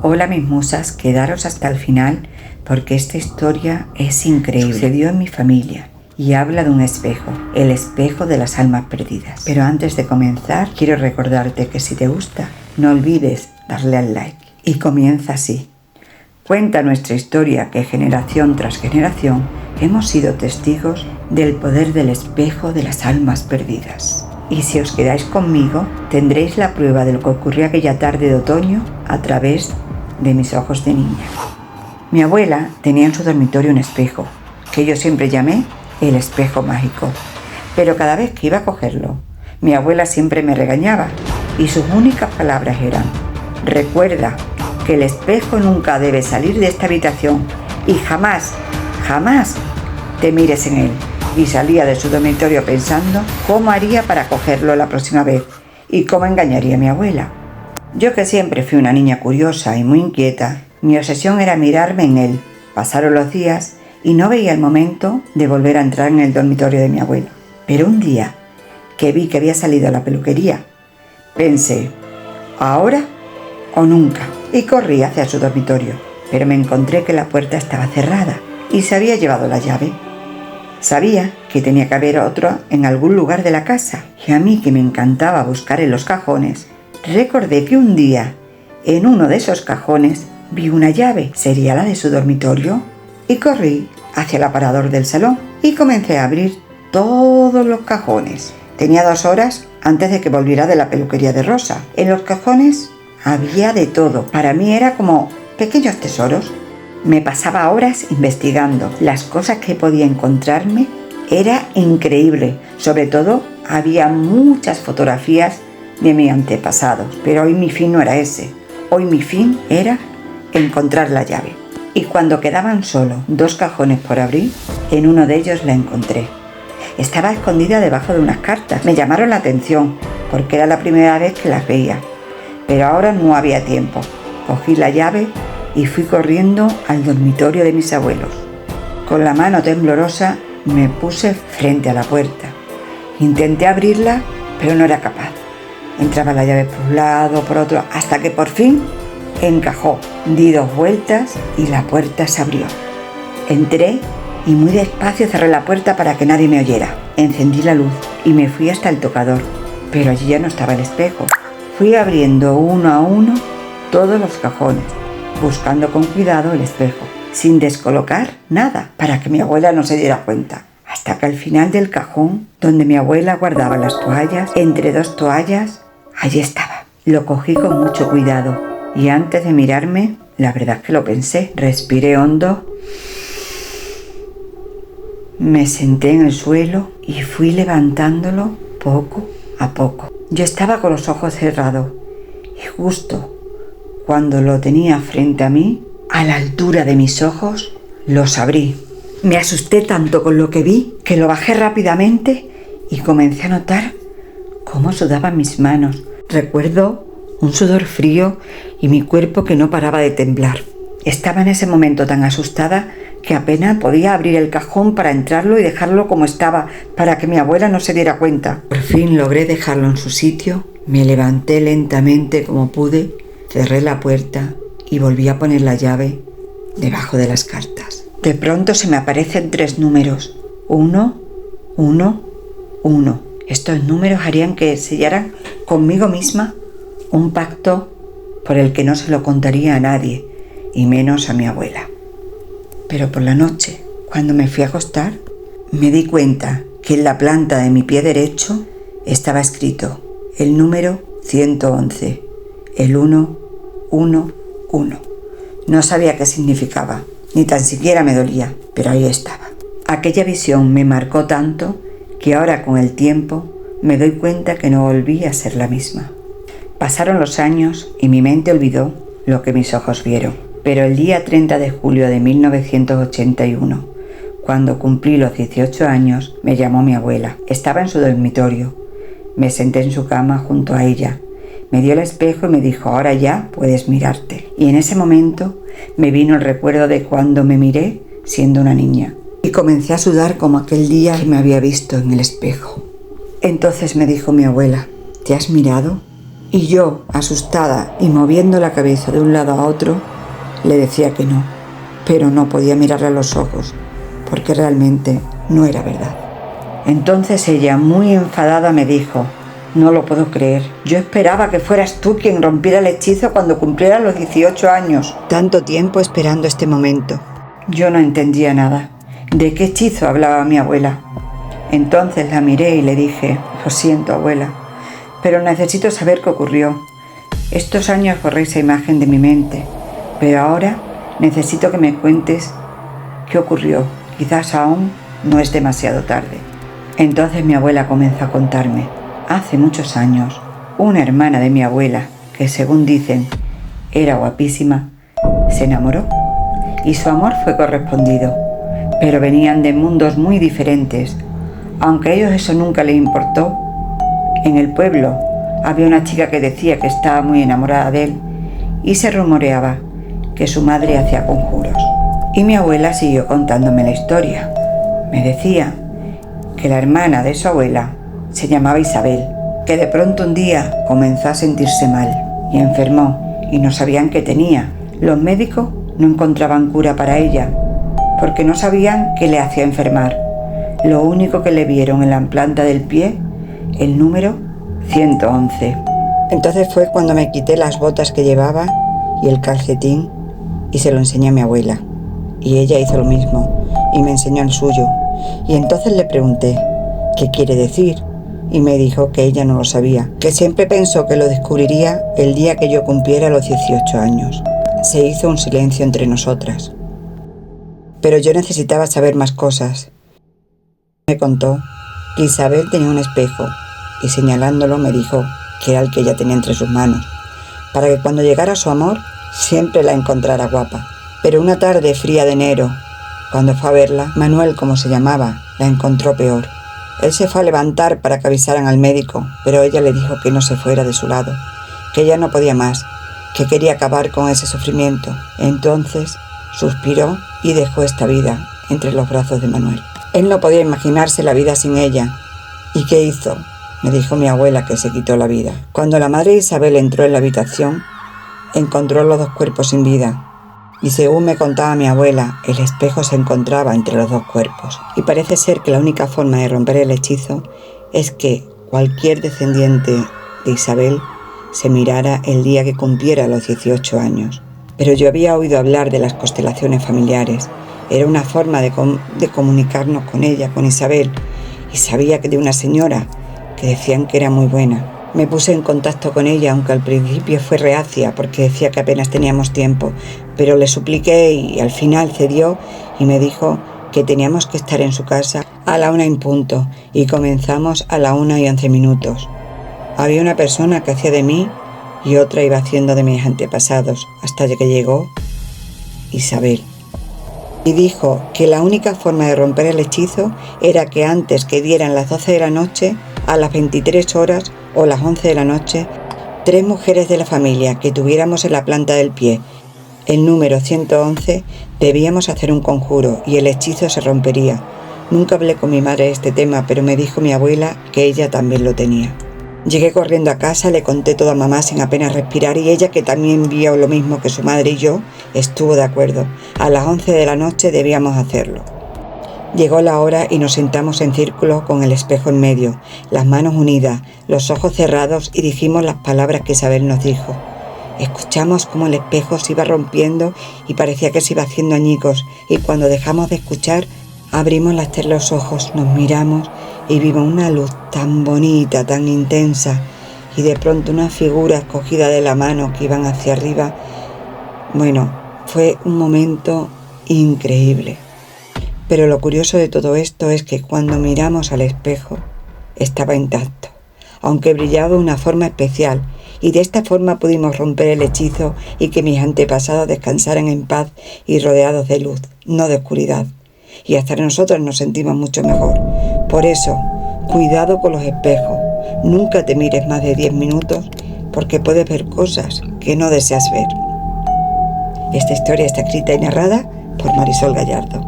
Hola mis musas, quedaros hasta el final porque esta historia es increíble. Sucedió en mi familia y habla de un espejo, el espejo de las almas perdidas. Pero antes de comenzar, quiero recordarte que si te gusta, no olvides darle al like. Y comienza así. Cuenta nuestra historia que generación tras generación hemos sido testigos del poder del espejo de las almas perdidas. Y si os quedáis conmigo, tendréis la prueba de lo que ocurrió aquella tarde de otoño a través de mis ojos de niña. Mi abuela tenía en su dormitorio un espejo, que yo siempre llamé el espejo mágico. Pero cada vez que iba a cogerlo, mi abuela siempre me regañaba y sus únicas palabras eran: recuerda que el espejo nunca debe salir de esta habitación y jamás, jamás te mires en él. Y salía de su dormitorio pensando cómo haría para cogerlo la próxima vez y cómo engañaría a mi abuela. Yo, que siempre fui una niña curiosa y muy inquieta, mi obsesión era mirarme en él. Pasaron los días y no veía el momento de volver a entrar en el dormitorio de mi abuela. Pero un día que vi que había salido a la peluquería, pensé, ¿ahora o nunca? Y corrí hacia su dormitorio, pero me encontré que la puerta estaba cerrada y se había llevado la llave. Sabía que tenía que haber otro en algún lugar de la casa, y a mí, que me encantaba buscar en los cajones, recordé que un día en uno de esos cajones vi una llave. ¿Sería la de su dormitorio? Y corrí hacia el aparador del salón y comencé a abrir todos los cajones. Tenía 2 horas antes de que volviera de la peluquería de Rosa. En los cajones había de todo. Para mí era como pequeños tesoros. Me pasaba horas investigando las cosas que podía encontrarme. Era increíble. Sobre todo había muchas fotografías de mis antepasados. Pero hoy mi fin no era ese. Hoy mi fin era encontrar la llave. Y cuando quedaban solo 2 cajones por abrir, en uno de ellos la encontré. Estaba escondida debajo de unas cartas. Me llamaron la atención porque era la primera vez que las veía. Pero ahora no había tiempo. Cogí la llave y fui corriendo al dormitorio de mis abuelos. Con la mano temblorosa me puse frente a la puerta. Intenté abrirla, pero no era capaz. Entraba la llave por un lado, por otro, hasta que por fin encajó. Di 2 vueltas y la puerta se abrió. Entré y muy despacio cerré la puerta para que nadie me oyera. Encendí la luz y me fui hasta el tocador, pero allí ya no estaba el espejo. Fui abriendo uno a uno todos los cajones, buscando con cuidado el espejo, sin descolocar nada, para que mi abuela no se diera cuenta. Hasta que al final del cajón, donde mi abuela guardaba las toallas, entre 2 toallas, allí estaba. Lo cogí con mucho cuidado y antes de mirarme, la verdad es que lo pensé. Respiré hondo, me senté en el suelo y fui levantándolo poco a poco. Yo estaba con los ojos cerrados y justo cuando lo tenía frente a mí, a la altura de mis ojos, los abrí. Me asusté tanto con lo que vi que lo bajé rápidamente y comencé a notar cómo sudaban mis manos. Recuerdo un sudor frío y mi cuerpo que no paraba de temblar. Estaba en ese momento tan asustada que apenas podía abrir el cajón para entrarlo y dejarlo como estaba, para que mi abuela no se diera cuenta. Por fin logré dejarlo en su sitio, me levanté lentamente como pude, cerré la puerta y volví a poner la llave debajo de las cartas. De pronto se me aparecen 3 números. 1, 1, 1. Estos números harían que sellaran conmigo misma un pacto por el que no se lo contaría a nadie, y menos a mi abuela. Pero por la noche, cuando me fui a acostar, me di cuenta que en la planta de mi pie derecho estaba escrito el número 111, el 1, 1, 1. No sabía qué significaba, ni tan siquiera me dolía, pero ahí estaba. Aquella visión me marcó tanto que ahora, con el tiempo, me doy cuenta que no volví a ser la misma. Pasaron los años y mi mente olvidó lo que mis ojos vieron. Pero el día 30 de julio de 1981, cuando cumplí los 18 años, me llamó mi abuela. Estaba en su dormitorio. Me senté en su cama junto a ella. Me dio el espejo y me dijo: ahora ya puedes mirarte. Y en ese momento me vino el recuerdo de cuando me miré siendo una niña. Y comencé a sudar como aquel día que me había visto en el espejo. Entonces me dijo mi abuela: ¿te has mirado? Y yo, asustada y moviendo la cabeza de un lado a otro, le decía que no, pero no podía mirarle a los ojos, porque realmente no era verdad. Entonces ella, muy enfadada, me dijo: no lo puedo creer, yo esperaba que fueras tú quien rompiera el hechizo cuando cumpliera los 18 años. Tanto tiempo esperando este momento. Yo no entendía nada. ¿De qué hechizo hablaba mi abuela? Entonces la miré y le dije: lo siento, abuela, pero necesito saber qué ocurrió. Estos años borré esa imagen de mi mente, pero ahora necesito que me cuentes qué ocurrió. Quizás aún no es demasiado tarde. Entonces mi abuela comenzó a contarme. Hace muchos años, una hermana de mi abuela, que según dicen era guapísima, se enamoró y su amor fue correspondido, pero venían de mundos muy diferentes. Aunque a ellos eso nunca les importó, en el pueblo había una chica que decía que estaba muy enamorada de él y se rumoreaba que su madre hacía conjuros. Y mi abuela siguió contándome la historia. Me decía que la hermana de su abuela se llamaba Isabel, que de pronto un día comenzó a sentirse mal y enfermó y no sabían qué tenía. Los médicos no encontraban cura para ella porque no sabían qué le hacía enfermar. Lo único que le vieron en la planta del pie, el número 111. Entonces fue cuando me quité las botas que llevaba y el calcetín y se lo enseñé a mi abuela. Y ella hizo lo mismo y me enseñó el suyo. Y entonces le pregunté: ¿qué quiere decir? Y me dijo que ella no lo sabía, que siempre pensó que lo descubriría el día que yo cumpliera los 18 años. Se hizo un silencio entre nosotras. Pero yo necesitaba saber más cosas. Me contó que Isabel tenía un espejo y señalándolo me dijo que era el que ella tenía entre sus manos, para que cuando llegara su amor siempre la encontrara guapa. Pero una tarde fría de enero, cuando fue a verla, Manuel, como se llamaba, la encontró peor. Él se fue a levantar para que avisaran al médico, pero ella le dijo que no se fuera de su lado, que ella no podía más, que quería acabar con ese sufrimiento. Entonces suspiró y dejó esta vida entre los brazos de Manuel. Él no podía imaginarse la vida sin ella. ¿Y qué hizo? Me dijo mi abuela que se quitó la vida. Cuando la madre de Isabel entró en la habitación, encontró los dos cuerpos sin vida. Y según me contaba mi abuela, el espejo se encontraba entre los dos cuerpos. Y parece ser que la única forma de romper el hechizo es que cualquier descendiente de Isabel se mirara el día que cumpliera los 18 años. Pero yo había oído hablar de las constelaciones familiares. Era una forma de comunicarnos con ella, con Isabel. Y sabía que de una señora que decían que era muy buena. Me puse en contacto con ella, aunque al principio fue reacia porque decía que apenas teníamos tiempo, pero le supliqué y al final cedió y me dijo que teníamos que estar en su casa a la 1 en punto y comenzamos a la 1:11. Había una persona que hacía de mí y otra iba haciendo de mis antepasados hasta que llegó Isabel. Y dijo que la única forma de romper el hechizo era que antes que dieran las 12 de la noche, a las 23 horas o las 11 de la noche, 3 mujeres de la familia que tuviéramos en la planta del pie el número 111 debíamos hacer un conjuro y el hechizo se rompería. Nunca hablé con mi madre de este tema, pero me dijo mi abuela que ella también lo tenía. Llegué corriendo a casa, le conté todo a mamá sin apenas respirar y ella, que también vio lo mismo que su madre y yo, estuvo de acuerdo. A las 11 de la noche debíamos hacerlo. Llegó la hora y nos sentamos en círculo con el espejo en medio, las manos unidas, los ojos cerrados y dijimos las palabras que Isabel nos dijo. Escuchamos cómo el espejo se iba rompiendo y parecía que se iba haciendo añicos y cuando dejamos de escuchar abrimos los ojos, nos miramos y vimos una luz tan bonita, tan intensa y de pronto una figura escogida de la mano que iban hacia arriba. Bueno, fue un momento increíble. Pero lo curioso de todo esto es que cuando miramos al espejo estaba intacto, aunque brillaba de una forma especial, y de esta forma pudimos romper el hechizo y que mis antepasados descansaran en paz y rodeados de luz, no de oscuridad. Y hasta nosotros nos sentimos mucho mejor. Por eso, cuidado con los espejos. Nunca te mires más de 10 minutos porque puedes ver cosas que no deseas ver. Esta historia está escrita y narrada por Marisol Gallardo.